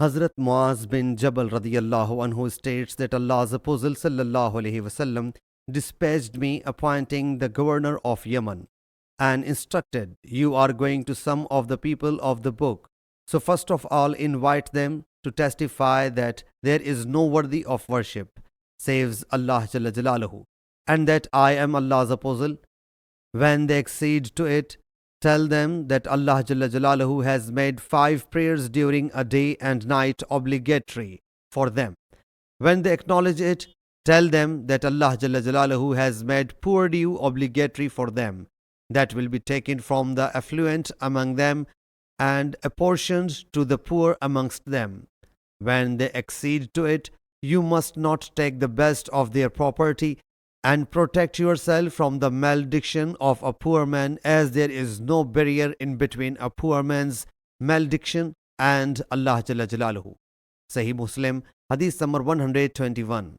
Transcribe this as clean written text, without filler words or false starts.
Hazrat Muaz bin Jabal radiyallahu anhu states that Allah's Apostle sallallahu alaihi wasallam dispatched me appointing the governor of Yemen and instructed, "You are going to some of the people of the book. So first of all invite them to testify that there is no worthy of worship, saves Allah Jalla Jalaluhu, and that I am Allah's apostle. When they accede to it, tell them that Allah Jalla Jalaluhu has made 5 prayers during a day and night obligatory for them. When they acknowledge it, tell them that Allah Jalla Jalaluhu has made poor due obligatory for them. That will be taken from the affluent among them and apportioned to the poor amongst them. When they accede to it, you must not take the best of their property, and protect yourself from the malediction of a poor man, as there is no barrier in between a poor man's malediction and Allah Jalla Jalaluhu." Sahih Muslim Hadith number 121.